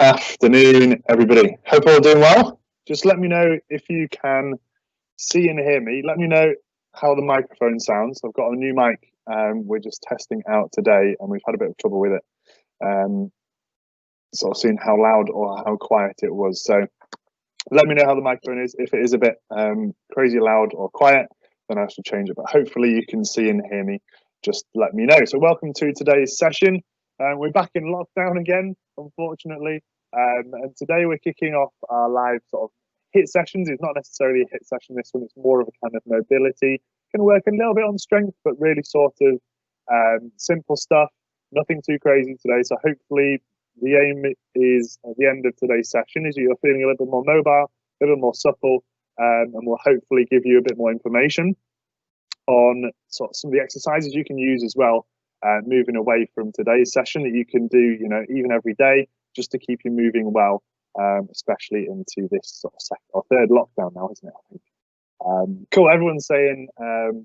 Afternoon, everybody. Hope all doing well. Just let me know if you can see and hear me. Let me know how the microphone sounds. I've got a new mic. We're just testing out today, and we've had a bit of trouble with it. Sort of seeing how loud or how quiet it was. So let me know how the microphone is. If it is a bit crazy loud or quiet, then I shall change it. But hopefully you can see and hear me. Just let me know. So welcome to today's session. We're back in lockdown again, unfortunately. And today we're kicking off our live sort of HIIT sessions. It's not necessarily a HIIT session, this one. It's more of a kind of mobility. Going to work a little bit on strength, but really sort of simple stuff. Nothing too crazy today. So hopefully the aim is at the end of today's session is you're feeling a little bit more mobile, a little more supple, and we'll hopefully give you a bit more information on sort of some of the exercises you can use as well, moving away from today's session that you can do, you know, even every day, just to keep you moving well, especially into this sort of second or third lockdown now, isn't it? I think. Cool. Everyone's saying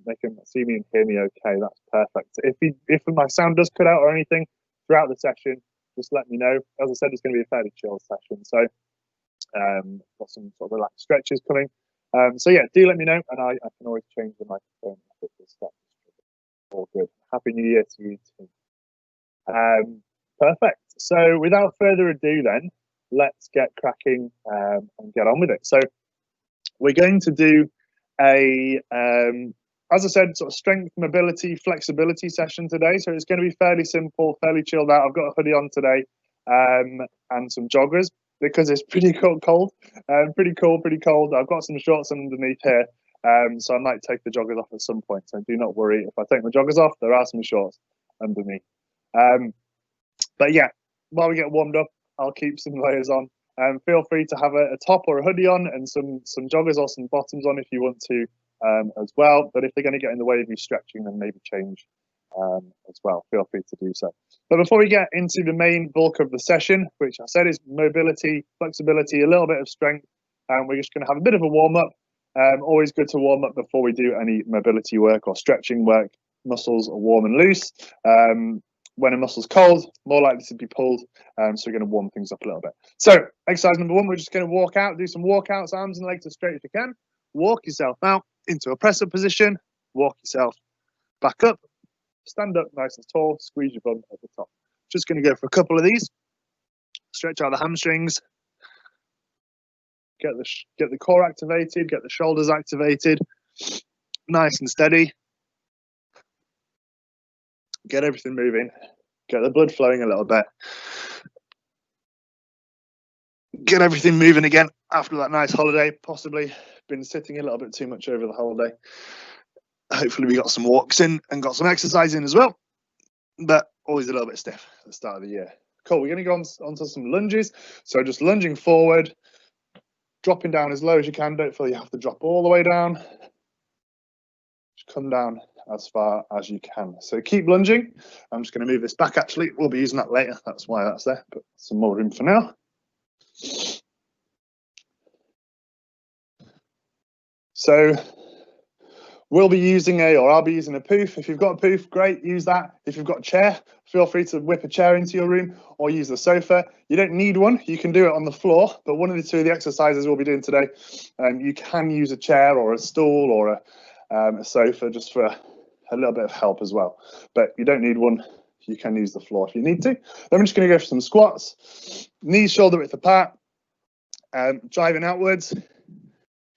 they can see me and hear me okay. That's perfect. If my sound does cut out or anything throughout the session, just let me know. As I said, it's going to be a fairly chill session. So got some sort of relaxed stretches coming. So yeah, do let me know, and I can always change the microphone if it's all good. Happy New Year to you too. Perfect. So without further ado then, let's get cracking and get on with it. So we're going to do a, as I said, sort of strength, mobility, flexibility session today. So it's going to be fairly simple, fairly chilled out. I've got a hoodie on today and some joggers because it's pretty cold. Pretty cold. I've got some shorts underneath here. So I might take the joggers off at some point. So do not worry. If I take my joggers off, there are some shorts underneath. But yeah, while we get warmed up, I'll keep some layers on. Feel free to have a top or a hoodie on and some joggers or some bottoms on if you want to as well. But if they're going to get in the way of you stretching, then maybe change as well. Feel free to do so. But before we get into the main bulk of the session, which I said is mobility, flexibility, a little bit of strength, we're just going to have a bit of a warm up. Always good to warm up before we do any mobility work or stretching work. Muscles are warm and loose. When a muscle's cold, more likely to be pulled. So we're going to warm things up a little bit. So exercise number one, we're just going to walk out, do some walkouts, arms and legs as straight as you can. Walk yourself out into a press up position. Walk yourself back up. Stand up nice and tall. Squeeze your bum at the top. Just going to go for a couple of these. Stretch out the hamstrings. Get the core activated. Get the shoulders activated. Nice and steady. Get everything moving. Get the blood flowing a little bit. Get everything moving again after that nice holiday. Possibly been sitting a little bit too much over the holiday. Hopefully we got some walks in and got some exercise in as well. But always a little bit stiff at the start of the year. Cool, we're going to go onto some lunges. So just lunging forward, dropping down as low as you can. Don't feel you have to drop all the way down. Just come down as far as you can. So keep lunging. I'm just going to move this back actually. We'll be using that later. That's why that's there. But some more room for now. So we'll be using I'll be using a poof. If you've got a poof, great, use that. If you've got a chair, feel free to whip a chair into your room or use the sofa. You don't need one. You can do it on the floor. But one of the two of the exercises we'll be doing today, you can use a chair or a stool or a sofa just for a little bit of help as well, but you don't need one. You can use the floor if you need to. Then we're just going to go for some squats, knees shoulder width apart, driving outwards,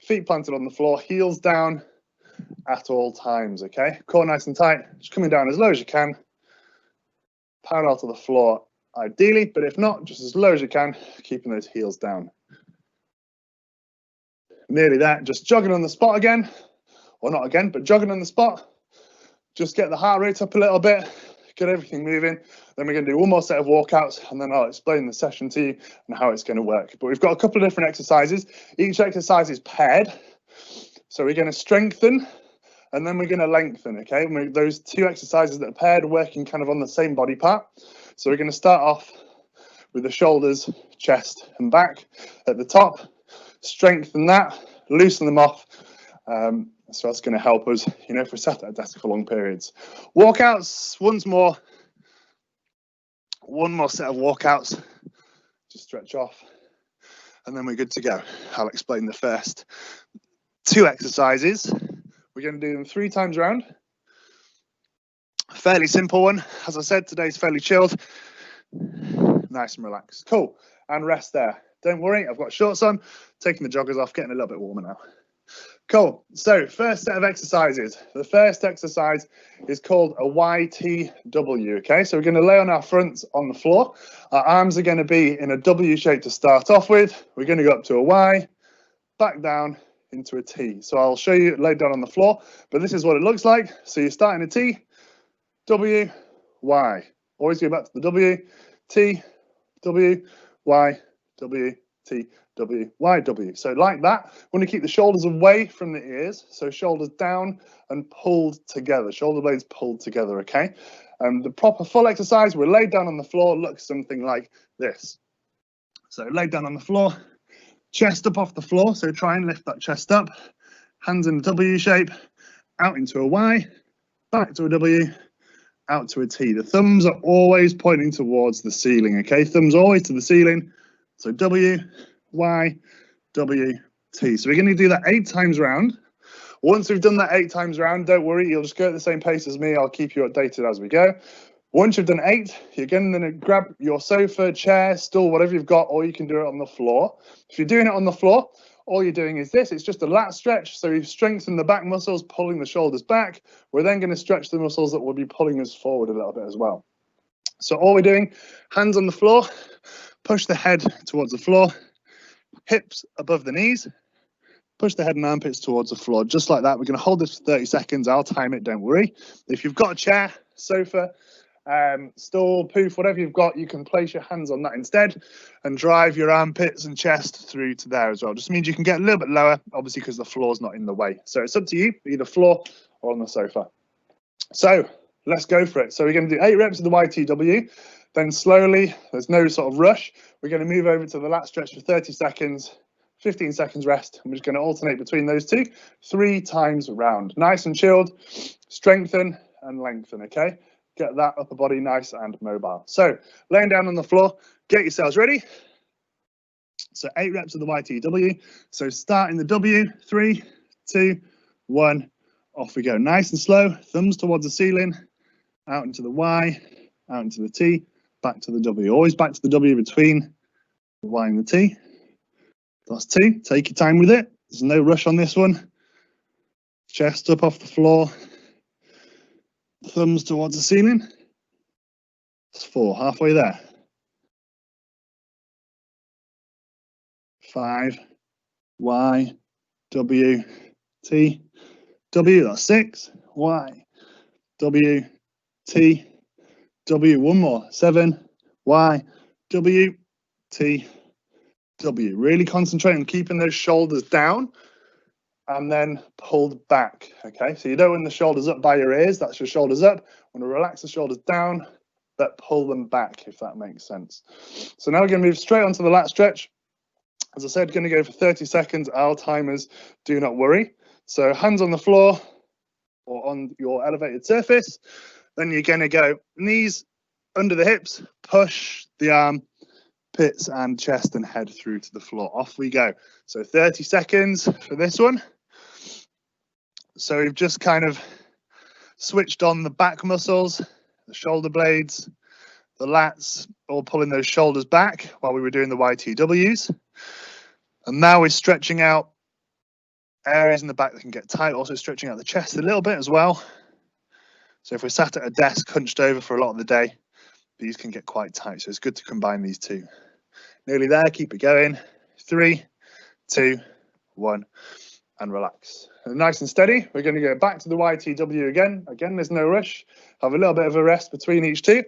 feet planted on the floor, heels down at all times. Okay, core nice and tight, just coming down as low as you can, parallel to the floor ideally, but if not, just as low as you can, keeping those heels down. Nearly there. Just jogging on the spot again, or not again, but jogging on the spot. Just get the heart rate up a little bit, get everything moving. Then we're going to do one more set of walkouts, and then I'll explain the session to you and how it's going to work. But we've got a couple of different exercises. Each exercise is paired. So we're going to strengthen, and then we're going to lengthen, okay? And those two exercises that are paired are working kind of on the same body part. So we're going to start off with the shoulders, chest, and back at the top. Strengthen that, loosen them off. So that's going to help us, you know, if we're sat at a desk for long periods. Walkouts, one more set of walkouts Just stretch off, and then we're good to go. I'll explain the first 2 exercises. We're going to do them 3 times around. Fairly simple one. As I said, today's fairly chilled. Nice and relaxed. Cool. And rest there. Don't worry, I've got shorts on, taking the joggers off, getting a little bit warmer now. Cool. So first set of exercises. The first exercise is called a YTW. Okay, so we're going to lay on our fronts on the floor. Our arms are going to be in a W shape to start off with. We're going to go up to a Y, back down into a T. So I'll show you laid down on the floor, but this is what it looks like. So you start in a T, W, Y. Always go back to the W, T, W, Y, W, T, W, Y, W. So like that, we want to keep the shoulders away from the ears. So shoulders down and pulled together, shoulder blades pulled together, okay? The proper full exercise, we're laid down on the floor, looks something like this. So laid down on the floor, chest up off the floor. So try and lift that chest up, hands in a W shape, out into a Y, back to a W, out to a T. The thumbs are always pointing towards the ceiling, okay? Thumbs always to the ceiling. So W, Y, W, T. So we're going to do that 8 times round. Once we've done that 8 times round, don't worry, you'll just go at the same pace as me. I'll keep you updated as we go. Once you've done 8, you're going to grab your sofa, chair, stool, whatever you've got, or you can do it on the floor. If you're doing it on the floor, all you're doing is this. It's just a lat stretch. So we've strengthened the back muscles, pulling the shoulders back. We're then going to stretch the muscles that will be pulling us forward a little bit as well. So all we're doing, hands on the floor, push the head towards the floor, hips above the knees, push the head and armpits towards the floor, just like that. We're going to hold this for 30 seconds. I'll time it, don't worry. If you've got a chair, sofa, stool, poof, whatever you've got, you can place your hands on that instead and drive your armpits and chest through to there as well. Just means you can get a little bit lower, obviously, because the floor's not in the way. So it's up to you, either floor or on the sofa. So let's go for it. So we're going to do 8 reps of the YTW. Then slowly, there's no sort of rush. We're going to move over to the lat stretch for 30 seconds, 15 seconds rest. I'm just going to alternate between those 2, 3 times around. Nice and chilled, strengthen and lengthen, okay? Get that upper body nice and mobile. So laying down on the floor, get yourselves ready. So 8 reps of the YTW. So start in the W, 3, 2, 1, off we go. Nice and slow, thumbs towards the ceiling, out into the Y, out into the T, back to the W. Always back to the W between the Y and the T. That's 2. Take your time with it. There's no rush on this one. Chest up off the floor. Thumbs towards the ceiling. That's 4. Halfway there. 5. Y. W. T. W. That's 6. Y. W. T. W. One more. 7. Y. W. T. W. Really concentrate on keeping those shoulders down and then pulled back. Okay, so you don't want the shoulders up by your ears. That's your shoulders up. Want to relax the shoulders down, but pull them back, if that makes sense. So now we're going to move straight onto the lat stretch. As I said, going to go for 30 seconds. Our timers, do not worry. So hands on the floor or on your elevated surface. Then you're going to go knees under the hips, push the arm, pits and chest and head through to the floor. Off we go. So 30 seconds for this one. So we've just kind of switched on the back muscles, the shoulder blades, the lats, all pulling those shoulders back while we were doing the YTWs. And now we're stretching out areas in the back that can get tight, also stretching out the chest a little bit as well. So if we're sat at a desk hunched over for a lot of the day, these can get quite tight. So it's good to combine these 2. Nearly there, keep it going. 3, 2, 1, and relax. And nice and steady. We're going to go back to the YTW again. Again, there's no rush. Have a little bit of a rest between each 2.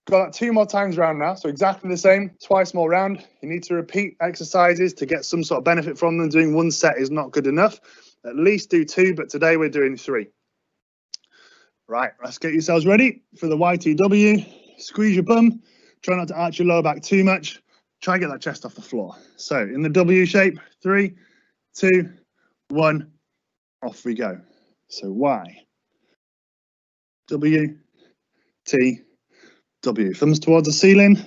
Got that 2 more times round now, so exactly the same, twice more round. You need to repeat exercises to get some sort of benefit from them. Doing 1 set is not good enough. At least do 2, but today we're doing 3. Right, let's get yourselves ready for the YTW. Squeeze your bum. Try not to arch your lower back too much. Try and get that chest off the floor. So in the W shape, 3, 2, 1, off we go. So Y, W, T, W. Thumbs towards the ceiling.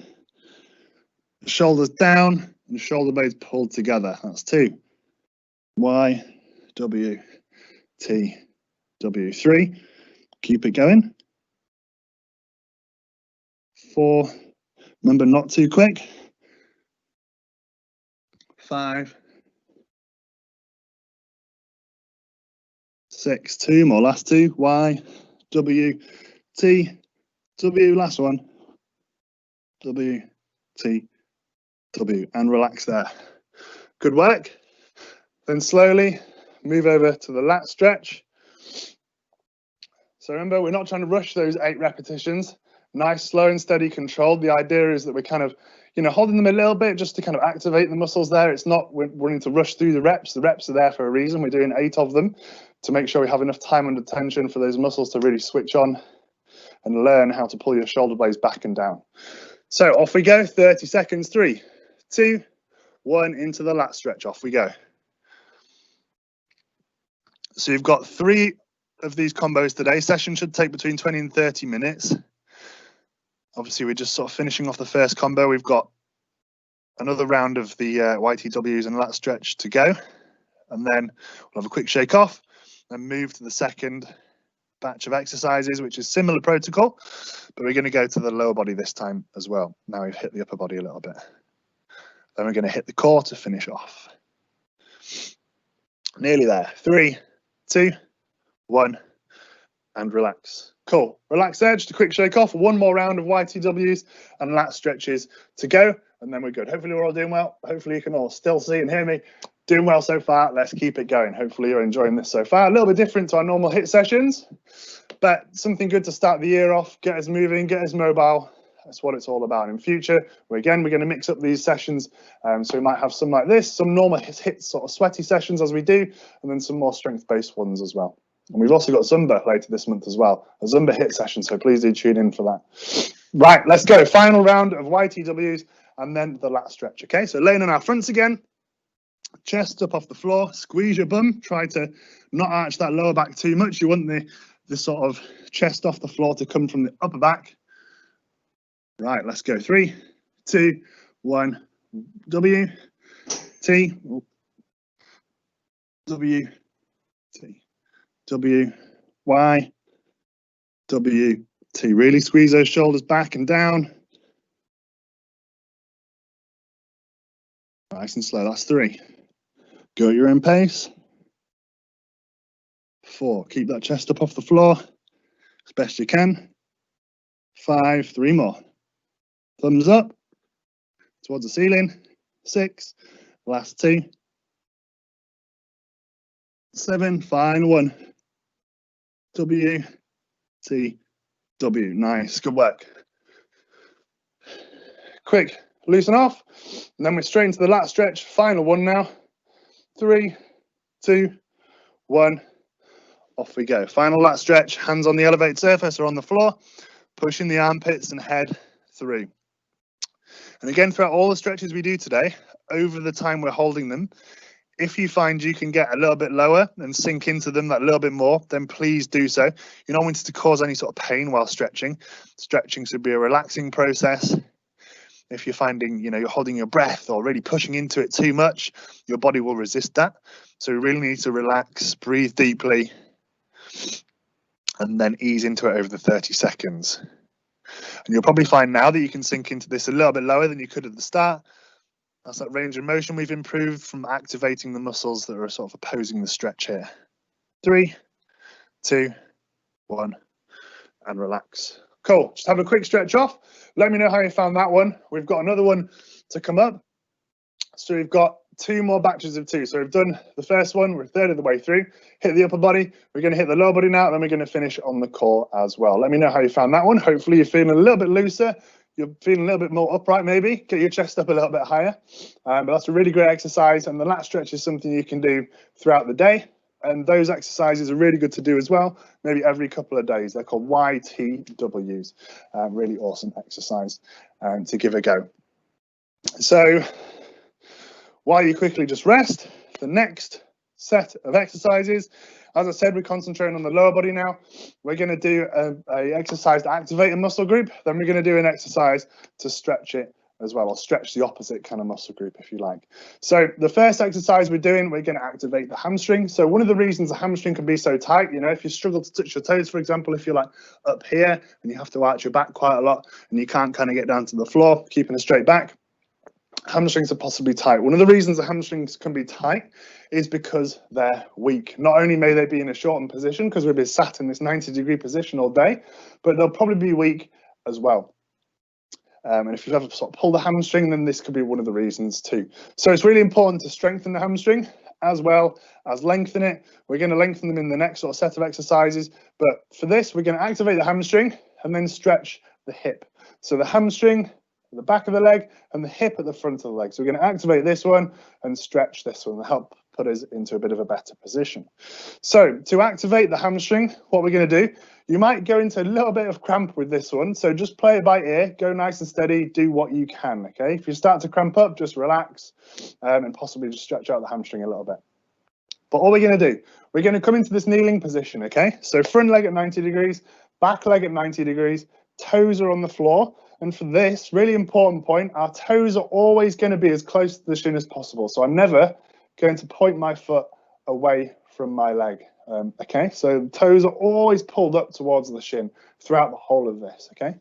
shoulders down and shoulder blades pulled together. That's 2. Y, W, T, W. 3. Keep it going. 4. Remember, not too quick. 5. 6. 2 more. Last 2. Y, W, T, W. Last one. W, T, W. And relax there. Good work. Then slowly move over to the lat stretch. So remember, we're not trying to rush those 8 repetitions. Nice, slow and steady, controlled. The idea is that we're kind of, holding them a little bit just to kind of activate the muscles there. It's not we're wanting to rush through the reps. The reps are there for a reason. We're doing 8 of them to make sure we have enough time under tension for those muscles to really switch on and learn how to pull your shoulder blades back and down. So off we go, 30 seconds, 3, 2, 1, into the lat stretch, off we go. So you've got 3 of these combos today. Session should take between 20 and 30 minutes. Obviously, we're just sort of finishing off the first combo. We've got another round of the YTWs and lat stretch to go. And then we'll have a quick shake off and move to the second batch of exercises, which is similar protocol, but we're going to go to the lower body this time as well. Now we've hit the upper body a little bit. Then we're going to hit the core to finish off. Nearly there. 3, 2, 1, and relax. Cool. Relax there, just a quick shake off. 1 more round of YTWs and lat stretches to go, and then we're good. Hopefully we're all doing well. Hopefully you can all still see and hear me. Doing well so far. Let's keep it going. Hopefully you're enjoying this so far. A little bit different to our normal HIIT sessions, but something good to start the year off, get us moving, get us mobile. That's what it's all about. In future, we're going to mix up these sessions. So we might have some like this, some normal HIIT sort of sweaty sessions as we do, and then some more strength-based ones as well. And we've also got Zumba later this month as well, a Zumba HIIT session, so please do tune in for that. Right, let's go. Final round of YTWs and then the lat stretch, okay? So laying on our fronts again, chest up off the floor, squeeze your bum, try to not arch that lower back too much. You want the sort of chest off the floor to come from the upper back. Right, let's go. 3, 2, 1, W, T, W, T, W, Y, W, T. Really squeeze those shoulders back and down. Nice and slow. That's 3. Go at your own pace. 4. Keep that chest up off the floor as best you can. 5. 3 more. Thumbs up towards the ceiling. 6. Last 2. 7. Final 1. W, T, W. Nice. Good work. Quick. Loosen off. And then we're straight into the lat stretch. Final one now. 3, 2, 1. Off we go. Final lat stretch. Hands on the elevated surface or on the floor. Pushing the armpits and head through. And again, throughout all the stretches we do today, over the time we're holding them, if you find you can get a little bit lower and sink into them that little bit more, then please do so. You're not wanting to cause any sort of pain while stretching. Stretching should be a relaxing process. If you're finding, you're holding your breath or really pushing into it too much, your body will resist that. So we really need to relax, breathe deeply, and then ease into it over the 30 seconds. And you'll probably find now that you can sink into this a little bit lower than you could at the start. That's that range of motion we've improved from activating the muscles that are sort of opposing the stretch here. 3, 2, 1, and relax. Cool. Just have a quick stretch off. Let me know how you found that one. We've got another one to come up. So we've got 2 more batches of 2. So we've done the first one. We're a third of the way through. Hit the upper body. We're going to hit the lower body now. Then we're going to finish on the core as well. Let me know how you found that one. Hopefully you're feeling a little bit looser. You're feeling a little bit more upright maybe. Get your chest up a little bit higher. But that's a really great exercise. And the lat stretch is something you can do throughout the day. And those exercises are really good to do as well, maybe every couple of days. They're called YTWs. Really awesome exercise to give a go. So while you quickly just rest, the next set of exercises, as I said, we're concentrating on the lower body now. We're going to do a exercise to activate a muscle group. Then we're going to do an exercise to stretch it as well, or stretch the opposite kind of muscle group if you like. So the first exercise we're doing, we're going to activate the hamstring. So one of the reasons the hamstring can be so tight, you know, if you struggle to touch your toes, for example, if you're like up here and you have to arch your back quite a lot and you can't kind of get down to the floor, keeping a straight back, hamstrings are possibly tight. One of the reasons the hamstrings can be tight is because they're weak. Not only may they be in a shortened position because we've been sat in this 90-degree position all day, but they'll probably be weak as well. And if you've ever sort of pulled the hamstring, then this could be one of the reasons too. So it's really important to strengthen the hamstring as well as lengthen it. We're going to lengthen them in the next sort of set of exercises. But for this, we're going to activate the hamstring and then stretch the hip. So the hamstring at the back of the leg and the hip at the front of the leg. So we're going to activate this one and stretch this one to help put us into a bit of a better position. So to activate the hamstring, what we're going to do, you might go into a little bit of cramp with this one. So just play it by ear, go nice and steady, do what you can, okay? If you start to cramp up, just relax and possibly just stretch out the hamstring a little bit. But all we're going to do, we're going to come into this kneeling position, okay? So front leg at 90 degrees, back leg at 90 degrees, toes are on the floor. And for this really important point, our toes are always going to be as close to the shin as possible. So I'm never going to point my foot away from my leg. Okay, so the toes are always pulled up towards the shin throughout the whole of this, okay?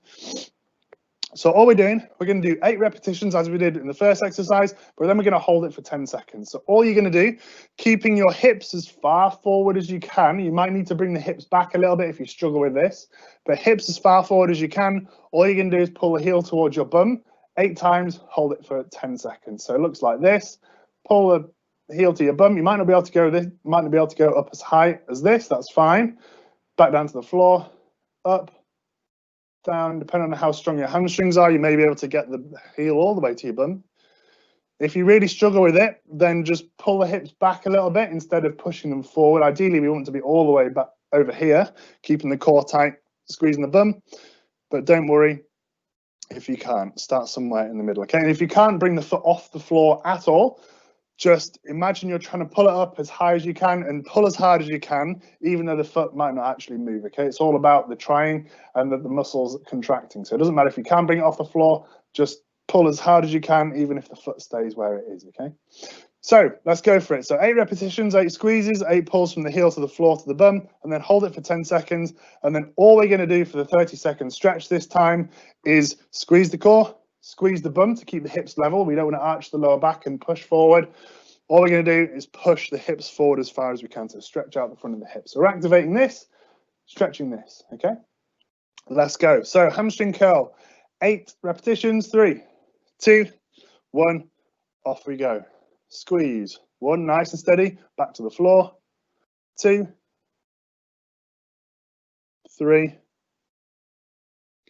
So all we're doing, we're going to do 8 repetitions as we did in the first exercise, but then we're going to hold it for 10 seconds. So all you're going to do, keeping your hips as far forward as you can. You might need to bring the hips back a little bit if you struggle with this, but hips as far forward as you can. All you're going to do is pull the heel towards your bum 8 times, hold it for 10 seconds. So it looks like this. Pull the heel to your bum. You might not be able to go this, might not be able to go up as high as this. That's fine. Back down to the floor, up, down. Depending on how strong your hamstrings are, you may be able to get the heel all the way to your bum. If you really struggle with it, then just pull the hips back a little bit instead of pushing them forward. Ideally, we want to be all the way back over here, keeping the core tight, squeezing the bum. But don't worry if you can't. Start somewhere in the middle, okay? And if you can't bring the foot off the floor at all, just imagine you're trying to pull it up as high as you can and pull as hard as you can, even though the foot might not actually move, okay? It's all about the trying and the muscles contracting. So it doesn't matter if you can bring it off the floor, just pull as hard as you can, even if the foot stays where it is, okay? So let's go for it. So 8 repetitions, 8 squeezes, 8 pulls from the heel to the floor to the bum, and then hold it for 10 seconds. And then all we're going to do for the 30-second stretch this time is squeeze the core, squeeze the bum to keep the hips level. We don't want to arch the lower back and push forward. All we're going to do is push the hips forward as far as we can to stretch out the front of the hips. So we're activating this, stretching this, okay? Let's go. So hamstring curl, 8 repetitions, 3, 2, 1, off we go. Squeeze, 1, nice and steady, back to the floor, 2, 3,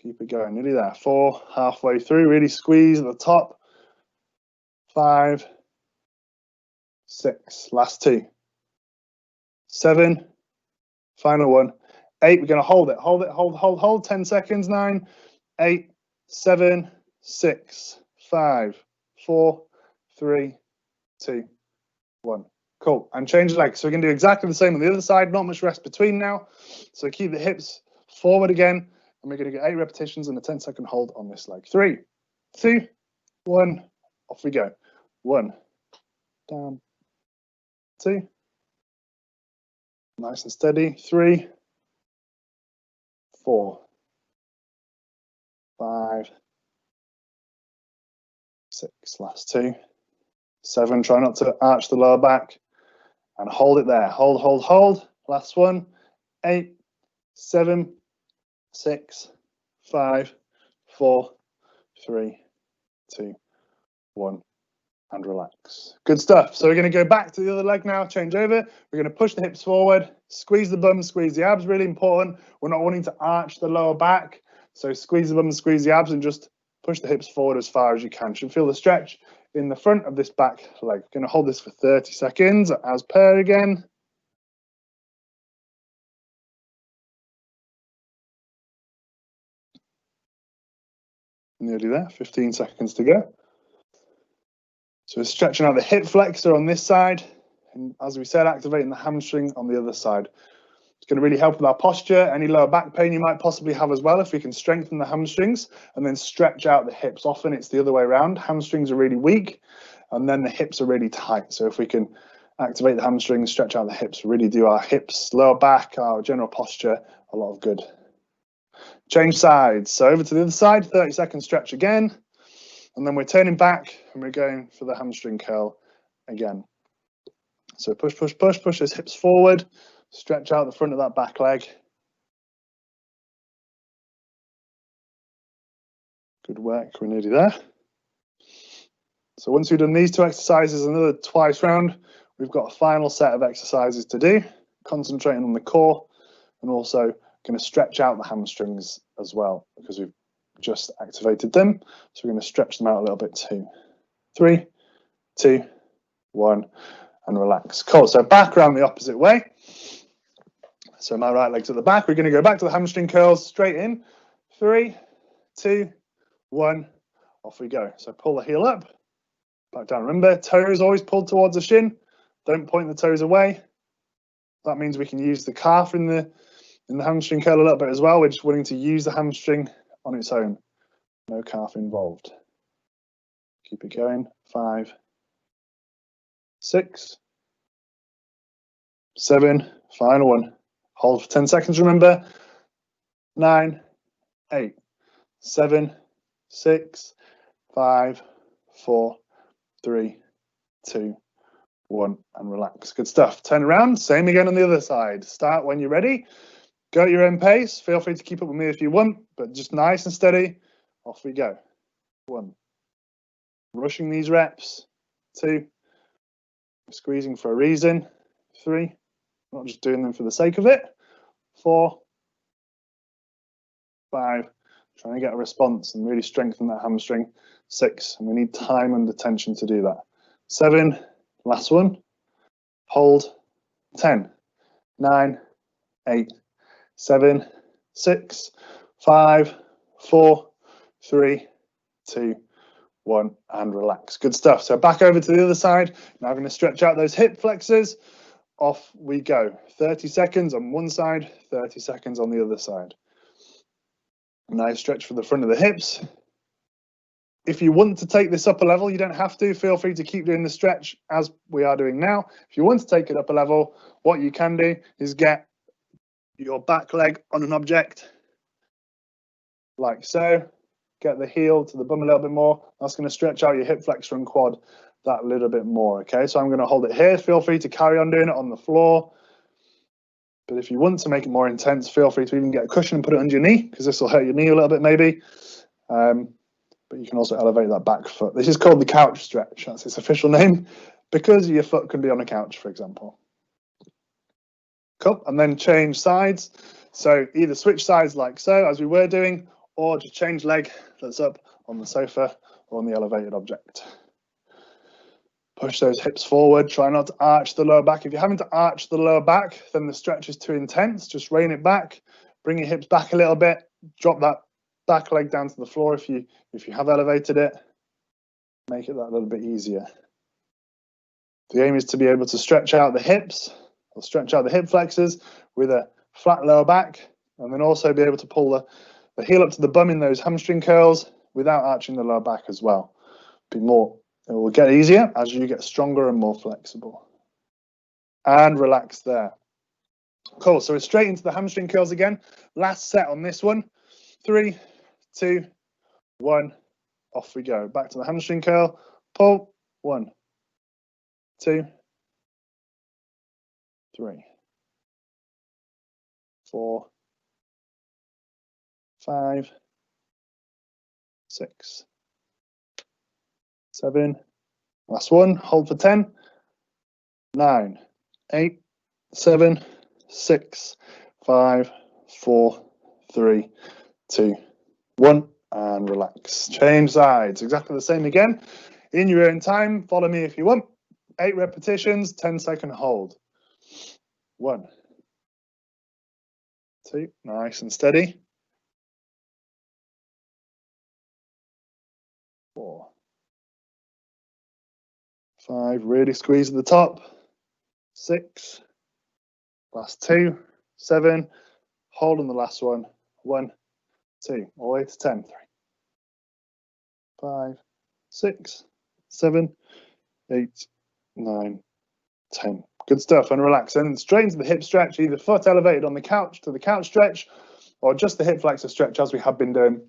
keep it going, nearly there, 4, halfway through, really squeeze at the top, 5, 6, last 2, 7, final 1, 8, we're going to hold 10 seconds, 9, 8, 7, 6, 5, 4, 3, 2, 1. Cool. And change the legs. So we're going to do exactly the same on the other side. Not much rest between now. So keep the hips forward again. And we're going to get 8 repetitions and a 10-second hold on this leg. 3, 2, 1. Off we go. 1, down, 2. Nice and steady. 3, 4, 5, 6. Last 2. 7, try not to arch the lower back and hold it there. Hold. Last one. 8, 7, 6, 5, 4, 3, 2, 1, and relax. Good stuff. So we're going to go back to the other leg now, change over. We're going to push the hips forward, squeeze the bum, squeeze the abs, really important. We're not wanting to arch the lower back. So squeeze the bum, squeeze the abs, and just push the hips forward as far as you can. You should feel the stretch in the front of this back leg. Going to hold this for 30 seconds as per again. Nearly there, 15 seconds to go. So we're stretching out the hip flexor on this side, and as we said, activating the hamstring on the other side. It's going to really help with our posture, any lower back pain you might possibly have as well, if we can strengthen the hamstrings and then stretch out the hips. Often it's the other way around. Hamstrings are really weak and then the hips are really tight. So if we can activate the hamstrings, stretch out the hips, really do our hips, lower back, our general posture a lot of good. Change sides. So over to the other side, 30-second stretch again. And then we're turning back and we're going for the hamstring curl again. So push, push, push, push those hips forward. Stretch out the front of that back leg. Good work, we're nearly there. So once we've done these two exercises, another twice round, we've got a final set of exercises to do, concentrating on the core and also going to stretch out the hamstrings as well because we've just activated them. So we're going to stretch them out a little bit too. 3, 2, 1, and relax. Cool, so back around the opposite way. So my right leg's at the back. We're going to go back to the hamstring curls, straight in. 3, 2, 1, off we go. So pull the heel up, back down. Remember, toes always pulled towards the shin. Don't point the toes away. That means we can use the calf in the hamstring curl a little bit as well. We're just willing to use the hamstring on its own. No calf involved. Keep it going. 5, 6, 7, final one. Hold for 10 seconds, remember. 9, 8, 7, 6, 5, 4, 3, 2, 1, and relax. Good stuff. Turn around, same again on the other side. Start when you're ready. Go at your own pace. Feel free to keep up with me if you want, but just nice and steady. Off we go. 1. Rushing these reps. 2. Squeezing for a reason. 3. Not just doing them for the sake of it. 4, 5. Trying to get a response and really strengthen that hamstring. 6. And we need time and attention to do that. 7. Last one. Hold. 10. 9, 8, 7, 6, 5, 4, 3, 2, 1, and relax. Good stuff. So back over to the other side. Now I'm going to stretch out those hip flexors. Off we go. 30 seconds on one side, 30 seconds on the other side. Nice stretch for the front of the hips. If you want to take this up a level, you don't have to. Feel free to keep doing the stretch as we are doing now. If you want to take it up a level, what you can do is get your back leg on an object, like so. Get the heel to the bum a little bit more. That's going to stretch out your hip flexor and quad that little bit more. Okay, so I'm going to hold it here. Feel free to carry on doing it on the floor. But if you want to make it more intense, feel free to even get a cushion and put it under your knee, because this will hurt your knee a little bit maybe. But you can also elevate that back foot. This is called the couch stretch. That's its official name, because your foot can be on a couch, for example. Cool, and then change sides. So either switch sides like so, as we were doing, or just change leg that's up on the sofa or on the elevated object. Push those hips forward. Try not to arch the lower back. If you're having to arch the lower back, then the stretch is too intense. Just rein it back. Bring your hips back a little bit. Drop that back leg down to the floor if you have elevated it. Make it that little bit easier. The aim is to be able to stretch out the hips, or stretch out the hip flexors with a flat lower back, and then also be able to pull the heel up to the bum in those hamstring curls without arching the lower back as well. It will get easier as you get stronger and more flexible. And relax there. Cool, so we're straight into the hamstring curls again. Last set on this one. 3, 2, 1, off we go. Back to the hamstring curl. Pull. 1, 2, 3, 4, 5, 6, 7, last one, hold for 10, 9, 8, 7, 6, 5, 4, 3, 2, 1, and relax. Change sides, exactly the same again. In your own time, follow me if you want. 8 repetitions, 10-second hold. 1, 2, nice and steady. 4, 5, really squeeze at the top. 6, last 2, 7, hold on the last one, 1, 2, all the way to 10, 3, 5, 6, 7, 8, 9, 10. Good stuff, and relax. And straight into the hip stretch, either foot elevated on the couch to the couch stretch, or just the hip flexor stretch as we have been doing,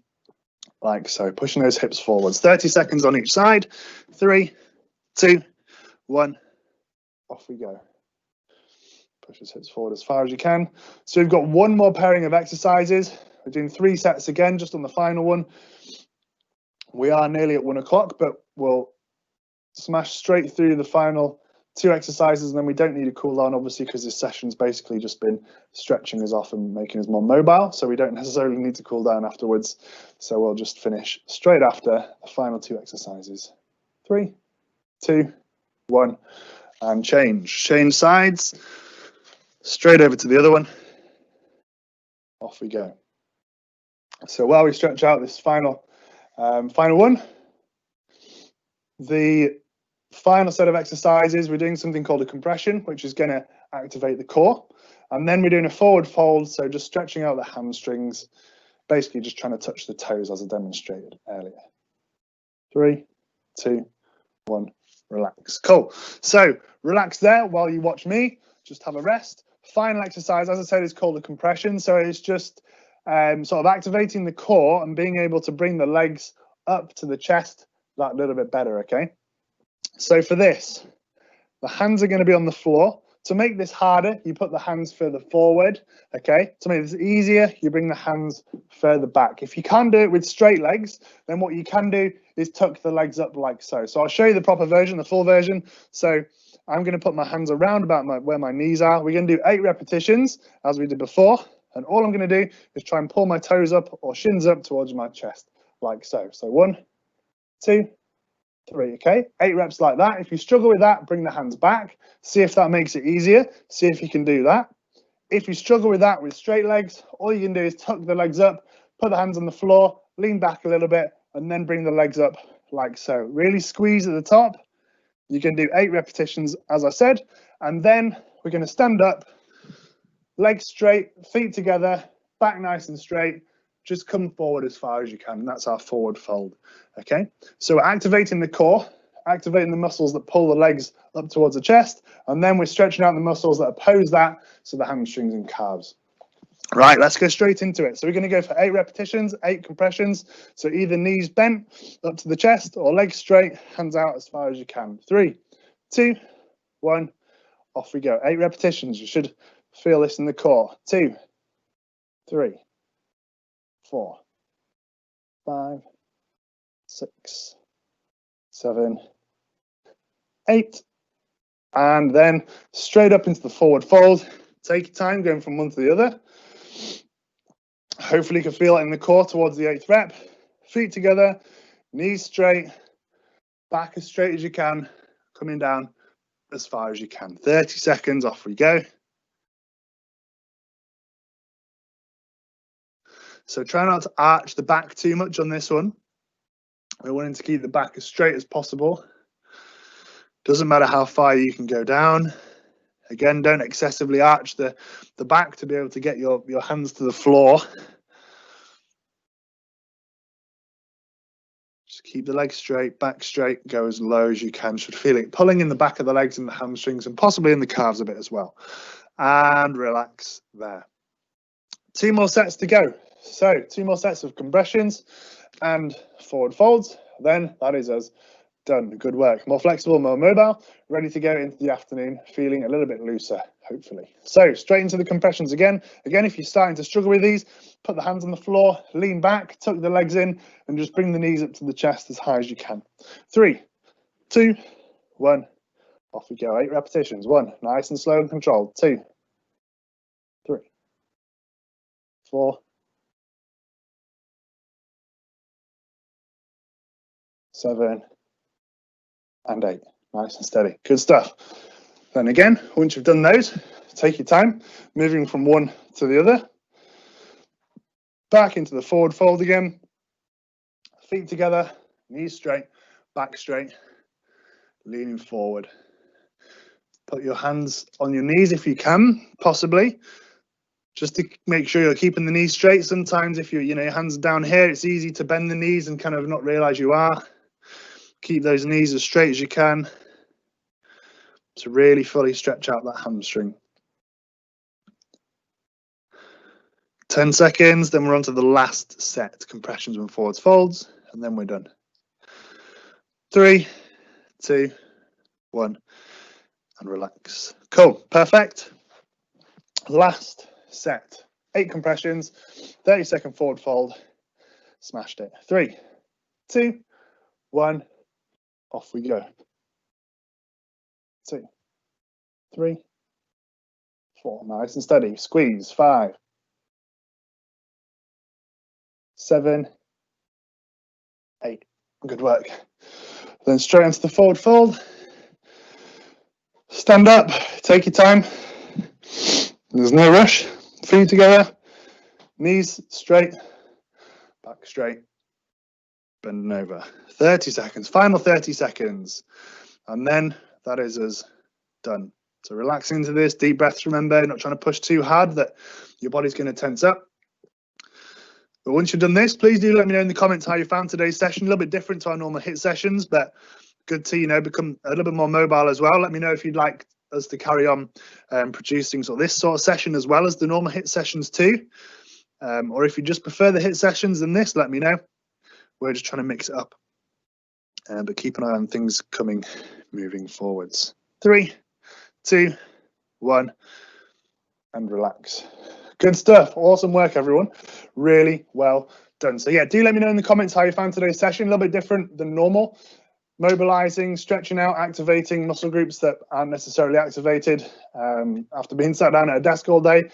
like so, pushing those hips forwards. 30 seconds on each side. 3, 2, 1, off we go. Push those hips forward as far as you can. So we've got one more pairing of exercises. We're doing 3 sets again, just on the final one. We are nearly at 1 o'clock, but we'll smash straight through the final 2 exercises, and then we don't need a cool down, obviously, because this session's basically just been stretching us off and making us more mobile, so we don't necessarily need to cool down afterwards. So we'll just finish straight after the final 2 exercises. 3, 2, 1, and change sides, straight over to the other one. Off we go. So while we stretch out this final one, the final set of exercises, we're doing something called a compression, which is going to activate the core. And then we're doing a forward fold, so just stretching out the hamstrings, basically just trying to touch the toes as I demonstrated earlier. 3, 2, 1, relax. Cool. So relax there while you watch me, just have a rest. Final exercise, as I said, is called a compression. So it's just sort of activating the core and being able to bring the legs up to the chest that little bit better, okay? So for this, the hands are going to be on the floor. To make this harder, you put the hands further forward, okay? To make this easier, you bring the hands further back. If you can't do it with straight legs, then what you can do is tuck the legs up like so. So I'll show you the proper version, the full version. So I'm going to put my hands around about where my knees are. We're going to do 8 repetitions, as we did before. And all I'm going to do is try and pull my toes up or shins up towards my chest, like so. So 1, 2, 3, okay? 8 reps like that. If you struggle with that, bring the hands back. See if that makes it easier. See if you can do that. If you struggle with that with straight legs, all you can do is tuck the legs up, put the hands on the floor, lean back a little bit, and then bring the legs up like so. Really squeeze at the top. You can do 8 repetitions, as I said, and then we're going to stand up, legs straight, feet together, back nice and straight. Just come forward as far as you can, and that's our forward fold, okay? So we're activating the core, activating the muscles that pull the legs up towards the chest, and then we're stretching out the muscles that oppose that, so the hamstrings and calves. Right, let's go straight into it. So we're going to go for 8 repetitions, 8 compressions. So either knees bent up to the chest or legs straight, hands out as far as you can. 3, 2, 1, off we go. 8 repetitions. You should feel this in the core. 2, 3, 4, 5, 6, 7, 8, and then straight up into the forward fold. Take your time going from one to the other. Hopefully you can feel it in the core towards the 8th rep. Feet together, knees straight, back as straight as you can, coming down as far as you can. 30 seconds, off we go. So try not to arch the back too much on this one. We're wanting to keep the back as straight as possible. Doesn't matter how far you can go down. Again, don't excessively arch the back to be able to get your hands to the floor. Just keep the legs straight, back straight, go as low as you can. Should feel it pulling in the back of the legs and the hamstrings and possibly in the calves a bit as well. And relax there. 2 more sets to go. So 2 more sets of compressions and forward folds. Then that is us done. Good work. More flexible, more mobile, ready to go into the afternoon, feeling a little bit looser, hopefully. So straight into the compressions again. Again, if you're starting to struggle with these, put the hands on the floor, lean back, tuck the legs in, and just bring the knees up to the chest as high as you can. 3, 2, 1, off we go. 8 repetitions. 1, nice and slow and controlled. 2, 3, 4, 7, and 8. Nice and steady. Good stuff. Then again, once you've done those, take your time, moving from one to the other. Back into the forward fold again. Feet together, knees straight, back straight, leaning forward. Put your hands on your knees if you can, possibly. just to make sure you're keeping the knees straight. Sometimes if your hands are down here, it's easy to bend the knees and kind of not realize you are. Keep those knees as straight as you can to really fully stretch out that hamstring. 10 seconds, then we're on to the last set, compressions and forwards folds, and then we're done. 3, 2, 1, and relax. Cool, perfect. Last set, 8 compressions, 30-second forward fold. Smashed it. 3, 2, 1, off we go. 2, 3, 4, nice and steady. Squeeze. 5, 7, 8. Good work. Then straight into the forward fold. Stand up, take your time. There's no rush. Feet together, knees straight, back straight, bending over. 30 seconds, final 30 seconds. And then that is us done. So relax into this, deep breaths, remember, not trying to push too hard that your body's going to tense up. But once you've done this, please do let me know in the comments how you found today's session. A little bit different to our normal HIIT sessions, but good to, become a little bit more mobile as well. Let me know if you'd like us to carry on producing this sort of session as well as the normal HIIT sessions too. Or if you just prefer the HIIT sessions than this, let me know. We're just trying to mix it up. But keep an eye on things moving forwards. 3, 2, 1, and relax. Good stuff. Awesome work, everyone. Really well done. So yeah, do let me know in the comments how you found today's session. A little bit different than normal. Mobilizing, stretching out, activating muscle groups that aren't necessarily activated. After being sat down at a desk all day,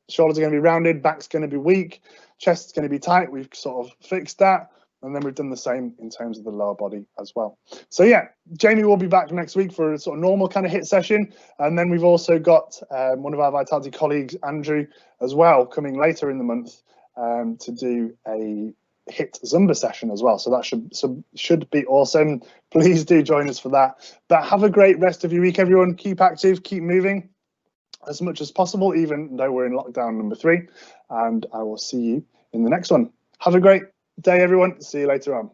shoulders are going to be rounded, back's going to be weak, chest's going to be tight. We've sort of fixed that. And then we've done the same in terms of the lower body as well. So yeah, Jamie will be back next week for a sort of normal kind of HIIT session. And then we've also got one of our Vitality colleagues, Andrew, as well, coming later in the month to do a HIIT Zumba session as well. So that should be awesome. Please do join us for that. But have a great rest of your week, everyone. Keep active, keep moving as much as possible, even though we're in lockdown number 3. And I will see you in the next one. Have a great day, everyone. See you later on.